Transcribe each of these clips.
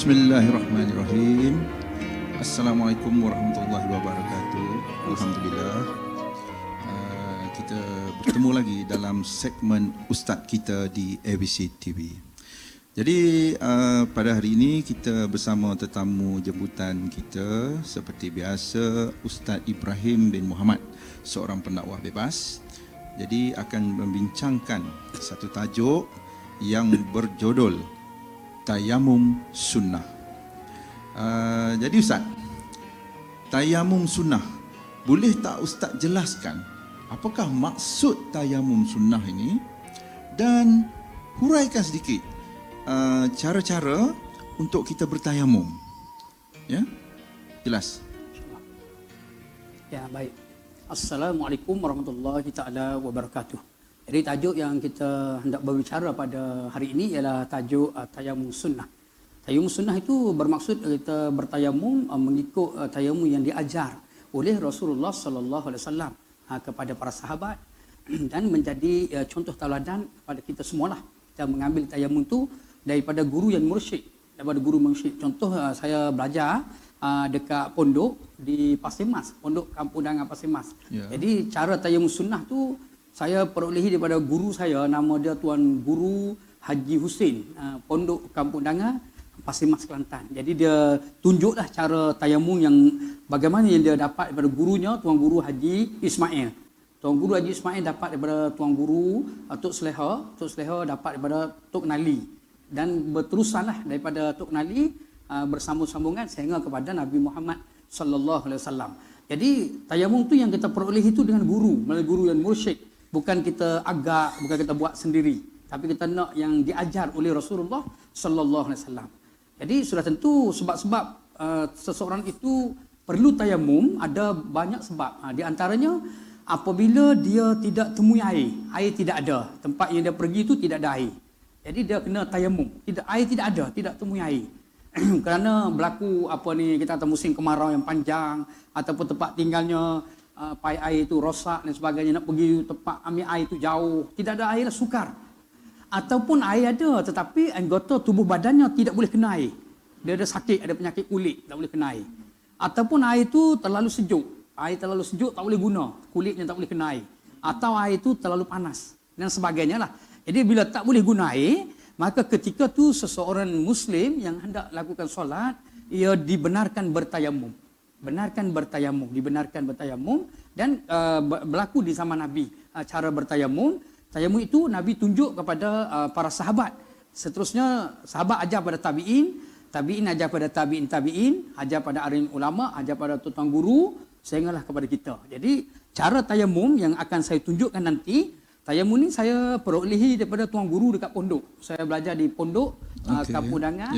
Bismillahirrahmanirrahim. Assalamualaikum warahmatullahi wabarakatuh. Alhamdulillah, kita bertemu lagi dalam segmen Ustaz kita di ABC TV. Jadi pada hari ini kita bersama tetamu jemputan kita seperti biasa, Ustaz Ibrahim bin Muhammad, seorang pendakwah bebas. Jadi akan membincangkan satu tajuk yang berjudul Tayamum Sunnah. Jadi Ustaz, Tayamum Sunnah, boleh tak Ustaz jelaskan apakah maksud Tayamum Sunnah ini dan huraikan sedikit cara-cara untuk kita bertayamum. Ya, jelas. Ya, baik. Assalamualaikum warahmatullahi taala wabarakatuh. Jadi tajuk yang kita hendak berbicara pada hari ini ialah tajuk Tayamum Sunnah. Tayamum Sunnah itu bermaksud kita bertayamum mengikut tayamum yang diajar oleh Rasulullah sallallahu alaihi wasallam kepada para sahabat dan menjadi contoh tauladan kepada kita semualah. Kita mengambil tayamum itu daripada guru yang mursyid, daripada guru mursyid. Contoh saya belajar dekat pondok di Pasir Mas, pondok Kampung Dangar Pasir Mas. Yeah. Jadi cara tayamum sunnah tu saya perolehi daripada guru saya, nama dia Tuan Guru Haji Hussein, pondok Kampung Dangar Pasir Mas Kelantan. Jadi dia tunjuklah cara tayamum yang bagaimana yang dia dapat daripada gurunya Tuan Guru Haji Ismail. Tuan Guru Haji Ismail dapat daripada Tuan Guru Tok Seleha, Tok Seleha dapat daripada Tok Nali, dan berterusanlah daripada Tok Nali bersambung-sambungan sehingga kepada Nabi Muhammad sallallahu alaihi wasallam. Jadi tayamum tu yang kita peroleh itu dengan guru, melalui guru yang mursyid. Bukan kita agak, bukan kita buat sendiri, tapi kita nak yang diajar oleh Rasulullah sallallahu alaihi wasallam. Jadi sudah tentu sebab-sebab seseorang itu perlu tayamum, ada banyak sebab. Di antaranya apabila dia tidak temui air tidak ada, tempat yang dia pergi itu tidak ada air. Jadi dia kena tayamum. Air tidak ada, tidak temui air. Kerana berlaku kita kata musim kemarau yang panjang, ataupun tempat tinggalnya pai air itu rosak dan sebagainya, nak pergi tempat ambil air itu jauh, tidak ada air, sukar. Ataupun air ada tetapi anggota tubuh badannya tidak boleh kena air. Dia ada sakit, ada penyakit kulit, tak boleh kena air. Ataupun air itu terlalu sejuk. Air terlalu sejuk tak boleh guna, kulitnya tak boleh kena air. Atau air itu terlalu panas dan sebagainya lah. Jadi bila tak boleh guna air, maka ketika tu seseorang Muslim yang hendak lakukan solat, ia dibenarkan bertayamum. Dibenarkan bertayamum, dan berlaku di zaman Nabi cara bertayamum. Tayamum itu Nabi tunjuk kepada para sahabat. Seterusnya sahabat ajar pada tabi'in, tabi'in ajar pada tabi'in, ajar pada alim ulama, ajar pada tuan guru, sehinggalah kepada kita. Jadi cara tayamum yang akan saya tunjukkan nanti, tayamum ni saya perolehi daripada tuan guru dekat pondok. Saya belajar di pondok Kampung Dangar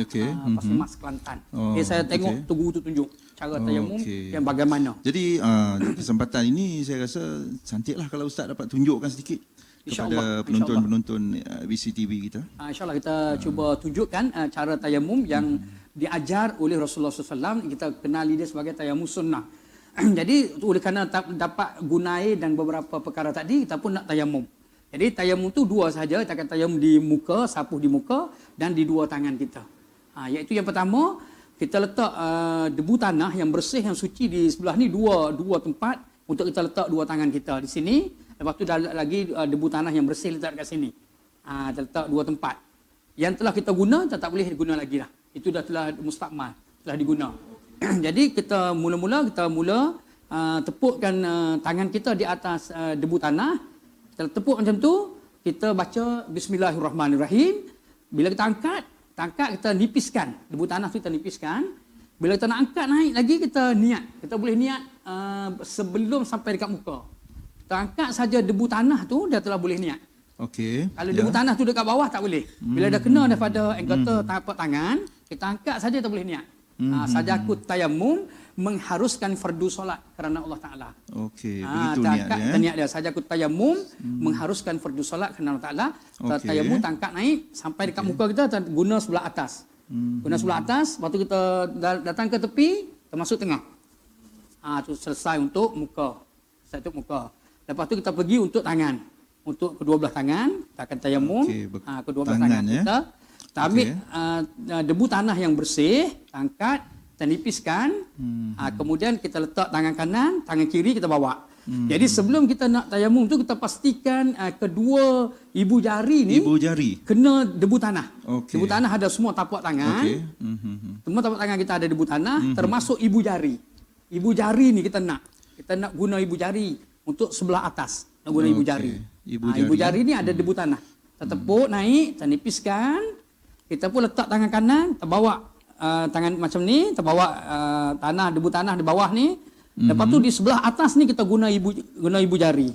Pasir Mas Kelantan. Saya tengok tu guru tu tunjuk cara tayamum yang bagaimana. Jadi kesempatan ini saya rasa cantiklah kalau Ustaz dapat tunjukkan sedikit kepada penonton-penonton BCTV kita. InsyaAllah kita cuba tunjukkan cara tayamum yang diajar oleh Rasulullah SAW. Kita kenali dia sebagai tayamum sunnah. Jadi oleh kerana dapat guna air dan beberapa perkara tadi, kita pun nak tayamum. Jadi tayamum tu dua sahaja, kita akan tayamum di muka, sapuh di muka dan di dua tangan kita. Iaitu yang pertama, kita letak debu tanah yang bersih, yang suci di sebelah ni dua tempat untuk kita letak dua tangan kita di sini. Lepas tu dah lagi debu tanah yang bersih letak dekat sini. Kita letak dua tempat. Yang telah kita guna, kita tak boleh guna lagi dah. Itu dah telah mustakmal, telah diguna. Jadi kita mula tepukkan tangan kita di atas debu tanah. Kita tepuk macam tu, kita baca Bismillahirrahmanirrahim. Bila kita angkat kita nipiskan debu tanah tu, kita nipiskan. Bila kita nak angkat naik lagi, kita niat. Kita boleh niat sebelum sampai dekat muka. Kita angkat saja debu tanah tu, dia telah boleh niat. Okey. Kalau debu tanah tu dekat bawah tak boleh. Bila dah kena daripada anggota tapak tangan, kita angkat saja, kita boleh niat. Sajakut tayamum mengharuskan fardu solat kerana Allah Ta'ala. Okey, begitu niatnya. Niat dia sajakut tayamum mengharuskan fardu solat kerana Allah Ta'ala. Tayamum tangkat naik sampai dekat muka kita, guna sebelah atas. Guna sebelah atas, lepas tu kita datang ke tepi, kita masuk tengah. Tu selesai untuk muka. Lepas tu kita pergi untuk tangan. Untuk kedua belah tangan, kita akan tayamum. Kedua belah tangan kita. Kita ambil debu tanah yang bersih, angkat, kita nipiskan, kemudian kita letak tangan kanan, tangan kiri kita bawa. Jadi sebelum kita nak tayamum tu kita pastikan kedua ibu jari ni kena debu tanah. Debu tanah ada semua tapak tangan. Semua tapak tangan kita ada debu tanah, termasuk ibu jari. Ibu jari ni kita nak guna ibu jari untuk sebelah atas. Nak guna ibu jari. Ibu jari ni ada debu tanah. Kita tepuk naik, kita nipiskan. Kita pun letak tangan kanan, kita bawa tangan macam ni, kita bawa debu tanah di bawah ni. Lepas tu di sebelah atas ni kita guna ibu jari.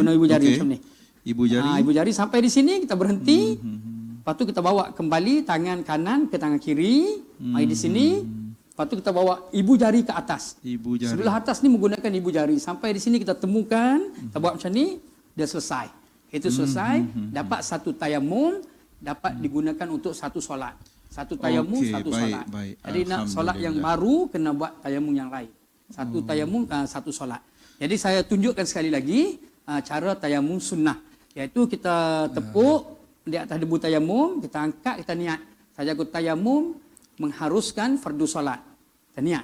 Guna ibu jari macam ni. Ibu jari sampai di sini kita berhenti. Lepas tu kita bawa kembali tangan kanan ke tangan kiri. Mai di sini. Lepas tu kita bawa ibu jari ke atas. Sebelah atas ni menggunakan ibu jari. Sampai di sini kita temukan, kita buat macam ni, dia selesai. Itu selesai, dapat satu tayamum, dapat digunakan untuk satu solat. Satu tayamum, satu solat. Jadi nak solat yang baru kena buat tayamum yang lain. Satu tayamum, satu solat. Jadi saya tunjukkan sekali lagi cara tayamum sunnah. Iaitu kita tepuk di atas debu tayamum, kita angkat, kita niat. Sajagut tayamum mengharuskan fardu solat. Kita niat.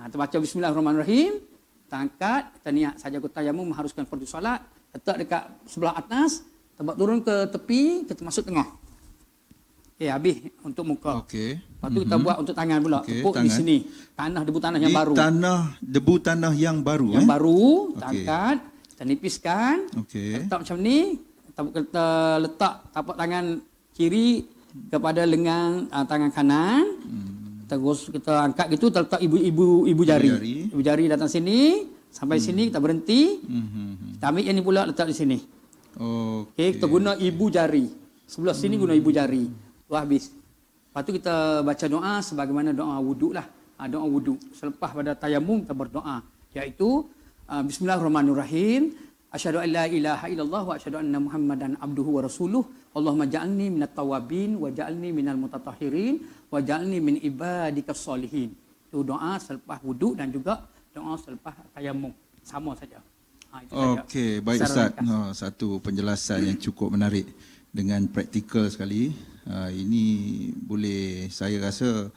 Kita baca bismillahirrahmanirrahim, kita angkat, kita niat. Sajagut tayamum mengharuskan fardu solat. Letak dekat sebelah atas, kita turun ke tepi, kita masuk tengah. Habis untuk muka. Lepas tu kita buat untuk tangan pula. Tepuk di sini. Tanah debu tanah yang baru. Debu tanah yang baru. Yang baru, kita angkat, kita nipiskan. Letak macam ni. Kita letak tapak tangan kiri kepada lengan tangan kanan. Kita angkat gitu, kita letak ibu jari. Ibu jari datang sini, sampai sini kita berhenti. Kita ambil yang ni pula letak di sini. Kita guna ibu jari. Sebelah sini guna ibu jari. Wah, habis. Lepas tu kita baca doa sebagaimana doa wuduk lah. Doa wuduk. Selepas pada tayamum kita berdoa. Iaitu bismillahirrahmanirrahim. Asyhadu an la ilaha illallah wa asyhadu anna Muhammadan abduhu wa rasuluh. Allahumma ja'alni minat tawabin wa ja'alni minal mutatahhirin wa ja'alni min ibadikas solihin. Itu doa selepas wuduk dan juga doa selepas tayamum. Sama saja. Okey, baik Ustaz. Satu penjelasan yang cukup menarik dengan praktikal sekali. Ini boleh, saya rasa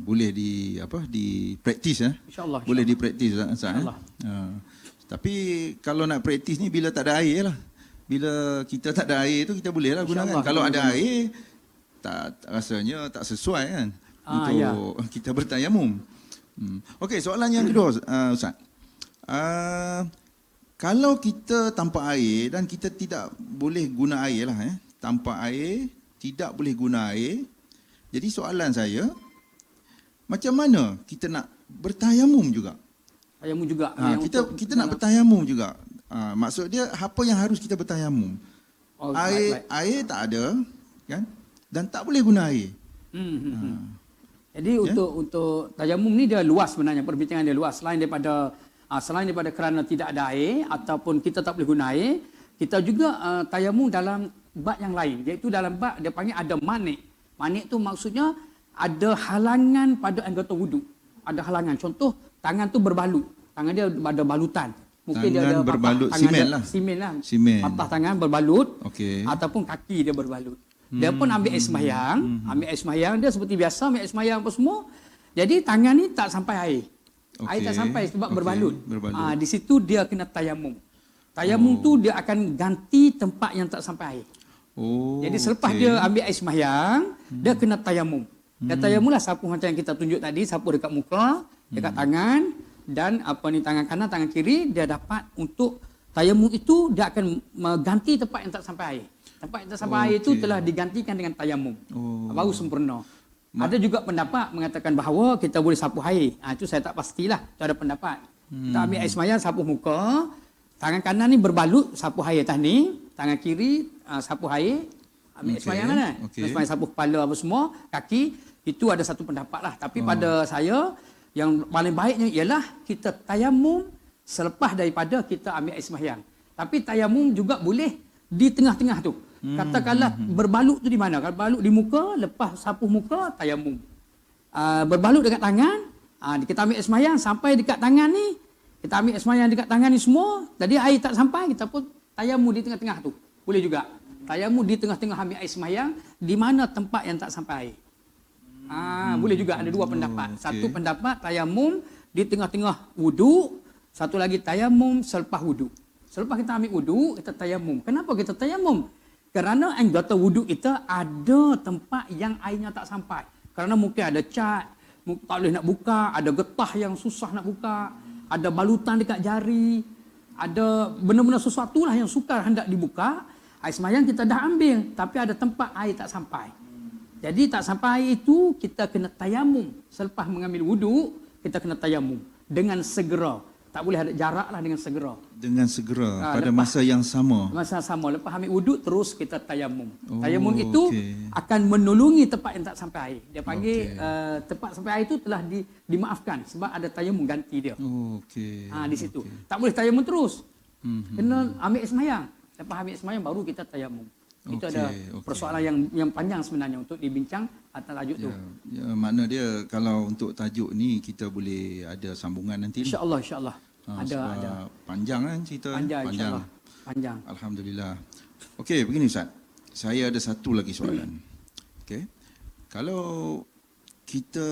boleh dipraktis InsyaAllah. Boleh dipraktis Ustaz. Tapi kalau nak praktis ni bila tak ada air lah. Bila kita tak ada air tu kita boleh lah gunakan. Kalau ada air rasanya tak sesuai kan untuk kita bertayamum. Okey, soalan yang kedua Ustaz. Kalau kita tanpa air dan kita tidak boleh guna air lah tanpa air, tidak boleh guna air. Jadi soalan saya, macam mana kita nak bertayamum juga? Tayamum juga. Kita nak bertayamum juga. Maksud dia apa yang harus kita bertayamum? Air tak ada kan? Dan tak boleh guna air. Jadi untuk tayamum ni dia luas sebenarnya, perbincangan dia luas. Selain daripada kerana tidak ada air ataupun kita tak boleh guna air, kita juga tayamum dalam bab yang lain, iaitu dalam bab dia panggil ada manik. Manik tu maksudnya ada halangan pada anggota wuduk. Ada halangan. Contoh tangan tu berbalut. Tangan dia ada balutan. Mungkin tangan dia ada berbalut simen lah. Patah tangan berbalut. Ataupun kaki dia berbalut. Dia pun ambil air sembahyang. Ambil air sembahyang dia seperti biasa ambil air sembahyang apa semua. Jadi tangan ni tak sampai air. Air tak sampai sebab berbalut. Di situ dia kena tayamum. Tayamum tu dia akan ganti tempat yang tak sampai air. Jadi selepas dia ambil air sembahyang, dia kena tayamum. Dia tayamum lah sapu macam yang kita tunjuk tadi, sapu dekat muka, dekat tangan dan tangan kanan, tangan kiri, dia dapat untuk tayamum itu dia akan mengganti tempat yang tak sampai air. Tempat yang tak sampai air itu telah digantikan dengan tayamum. Baru sempurna. Ada juga pendapat mengatakan bahawa kita boleh sapu air. Itu saya tak pastilah. Itu ada pendapat. Kita ambil air sembahyang, sapu muka. Tangan kanan ni berbalut, sapu air atas ni. Tangan kiri, sapu air. Ambil air sembahyang kan? Sembahyang sapu kepala apa semua. Kaki. Itu ada satu pendapat lah. Tapi pada saya, yang paling baiknya ialah kita tayamum selepas daripada kita ambil air sembahyang. Tapi tayamum juga boleh di tengah-tengah tu. Katakanlah berbalut tu di mana? Kalau balut di muka, lepas sapu muka, tayamum. Berbalut dekat tangan, kita ambil air sembahyang sampai dekat tangan ni, kita ambil air sembahyang dekat tangan ni semua, jadi air tak sampai, kita pun tayamum di tengah-tengah tu. Boleh juga. Tayamum di tengah-tengah ambil air sembahyang, di mana tempat yang tak sampai air. Boleh juga, ada dua pendapat. Satu pendapat tayamum di tengah-tengah wuduk, satu lagi tayamum selepas wuduk. Selepas kita ambil wuduk, kita tayamum. Kenapa kita tayamum? Kerana anggota wuduk kita ada tempat yang airnya tak sampai. Kerana mungkin ada cat, tak boleh nak buka, ada getah yang susah nak buka, ada balutan dekat jari, ada benda-benda sesuatu lah yang sukar hendak dibuka. Air sembahyang kita dah ambil, tapi ada tempat air tak sampai. Jadi tak sampai air itu, kita kena tayamum. Selepas mengambil wuduk, kita kena tayamum dengan segera. Tak boleh ada jarak lah, dengan segera. Dengan segera, pada masa yang sama. Masa sama. Lepas ambil wuduk, terus kita tayamum. Tayamum itu akan menolongi tempat yang tak sampai air. Dia panggil tempat sampai air itu telah dimaafkan sebab ada tayamum ganti dia. Di situ. Tak boleh tayamum terus. Kena ambil sembahyang. Lepas ambil sembahyang baru kita tayamum. Itu ada persoalan yang panjang sebenarnya untuk dibincang atas tajuk tu. Makna dia kalau untuk tajuk ni kita boleh ada sambungan nanti. InsyaAllah, insyaAllah. Ada. Panjang kan cerita. Panjang. Panjang. Alhamdulillah. Okey, begini Ustaz. Saya ada satu lagi soalan. Okey. Kalau kita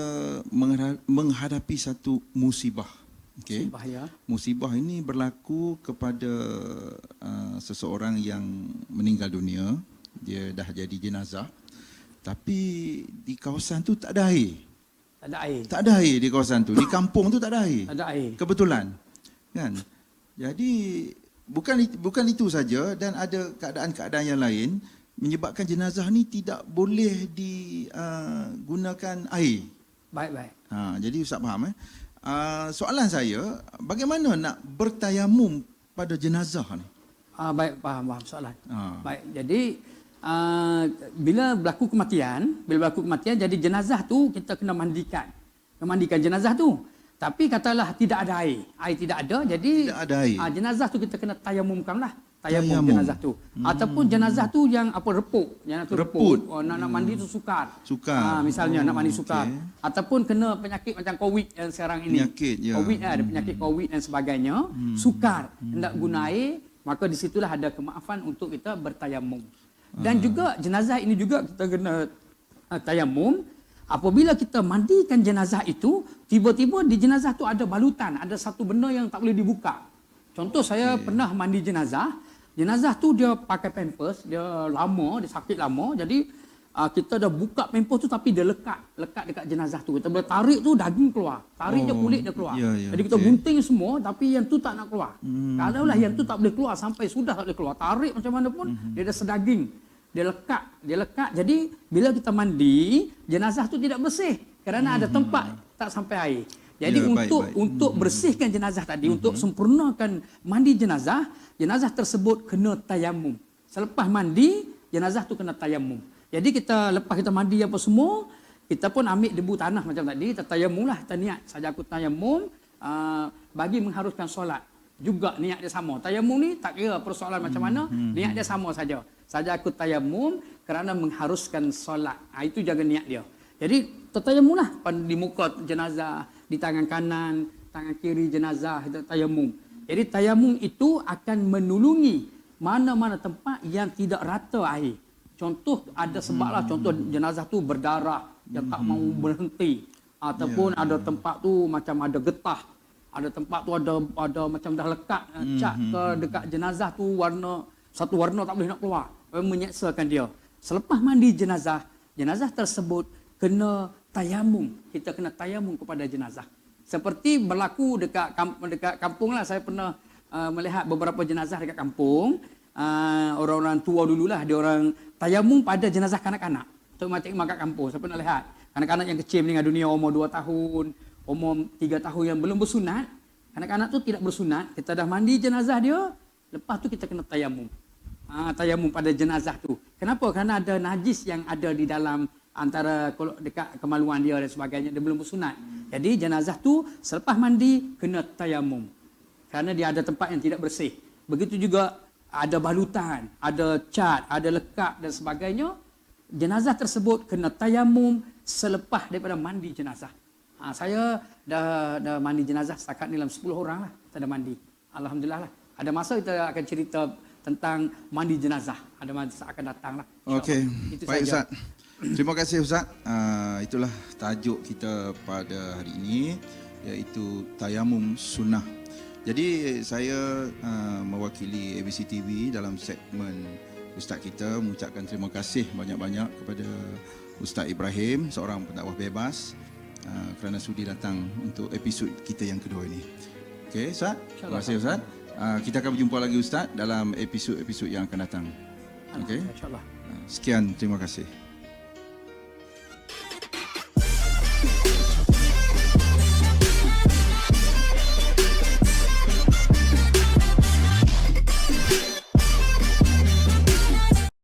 menghadapi satu musibah. Okey. Musibah ini berlaku kepada seseorang yang meninggal dunia, dia dah jadi jenazah. Tapi di kawasan tu tak ada air. Tak ada air di kawasan tu. Di kampung tu tak ada air. Tak ada air. Kebetulan. Kan? Jadi bukan itu saja, dan ada keadaan-keadaan yang lain menyebabkan jenazah ni tidak boleh digunakan air. Baik. Jadi Ustaz faham soalan saya, bagaimana nak bertayamum pada jenazah ni? Baik, faham soalan. Baik, jadi bila berlaku kematian, jadi jenazah tu kita kena mandikan jenazah tu. Tapi katalah tidak ada air tidak ada, jadi tidak ada air. Jenazah tu kita kena tayamumkanlah. Tayamum jenazah tu. Ataupun jenazah tu yang repuk. Jenazah tu reput. Nak mandi tu sukar. Misalnya nak mandi sukar. Ataupun kena penyakit macam COVID yang sekarang ini. COVID ada penyakit COVID dan sebagainya. Sukar. Hendak guna air, maka di situlah ada kemaafan untuk kita bertayamum. Dan juga jenazah ini juga kita kena tayamum. Apabila kita mandikan jenazah itu, tiba-tiba di jenazah tu ada balutan. Ada satu benda yang tak boleh dibuka. Contoh saya pernah mandi jenazah. Jenazah tu dia pakai pampers, dia lama, dia sakit lama. Jadi kita dah buka pampers tu tapi dia lekat dekat jenazah tu. Kita boleh tarik tu daging keluar. Tarik je kulit dia keluar. Jadi kita gunting semua tapi yang tu tak nak keluar. Kalaulah yang tu tak boleh keluar sampai sudah tak boleh keluar, tarik macam mana pun dia ada sedaging. Dia lekat. Jadi bila kita mandi, jenazah tu tidak bersih kerana ada tempat tak sampai air. Jadi untuk bersihkan jenazah tadi, untuk sempurnakan mandi jenazah tersebut kena tayamum. Selepas mandi, jenazah tu kena tayamum. Jadi lepas kita mandi apa semua, kita pun ambil debu tanah macam tadi, kita tayamumlah, kita niat saja aku tayamum bagi mengharuskan solat. Juga niat dia sama. Tayamum ni tak kira persoalan macam mana, niat dia sama saja. Saja aku tayamum kerana mengharuskan solat. Itu jaga niat dia. Jadi tertayamumlah di muka jenazah, di tangan kanan, tangan kiri jenazah, kita tayamum. Jadi tayamum itu akan menolongi mana-mana tempat yang tidak rata air. Contoh ada sebablah, contoh jenazah tu berdarah yang tak mau berhenti, ataupun ada tempat tu macam ada getah, ada tempat tu ada macam dah lekat cat ke dekat jenazah tu, satu warna tak boleh nak keluar, menyeksakan dia. Selepas mandi jenazah tersebut kena tayamum. Kita kena tayamum kepada jenazah. Seperti berlaku dekat kampung lah. Saya pernah melihat beberapa jenazah dekat kampung. Orang-orang tua dululah, dia orang tayamum pada jenazah kanak-kanak. Untuk mati kat kampung. Saya pernah lihat. Kanak-kanak yang kecil meninggal dunia umur 2 tahun, umur 3 tahun yang belum bersunat. Kanak-kanak tu tidak bersunat. Kita dah mandi jenazah dia. Lepas tu kita kena tayamum. Tayamum pada jenazah tu. Kenapa? Kerana ada najis yang ada di dalam antara dekat kemaluan dia dan sebagainya, dia belum bersunat. Jadi jenazah tu selepas mandi kena tayamum. Kerana dia ada tempat yang tidak bersih. Begitu juga ada balutan, ada cat, ada lekat dan sebagainya. Jenazah tersebut kena tayamum selepas daripada mandi jenazah. Saya dah mandi jenazah setakat ni dalam 10 orang lah. Kita dah mandi. Alhamdulillah lah. Ada masa kita akan cerita tentang mandi jenazah. Ada masa akan datang lah. Okey, Itu baik saja. Ustaz. Terima kasih Ustaz. Itulah tajuk kita pada hari ini, iaitu Tayamum Sunnah. Jadi saya mewakili ABC TV dalam segmen Ustaz kita mengucapkan terima kasih banyak-banyak kepada Ustaz Ibrahim, seorang pendakwah bebas, kerana sudi datang untuk episod kita yang kedua ini. Okey Ustaz, terima kasih Ustaz. Kita akan berjumpa lagi Ustaz dalam episod-episod yang akan datang. Okey. InsyaAllah. Sekian, terima kasih.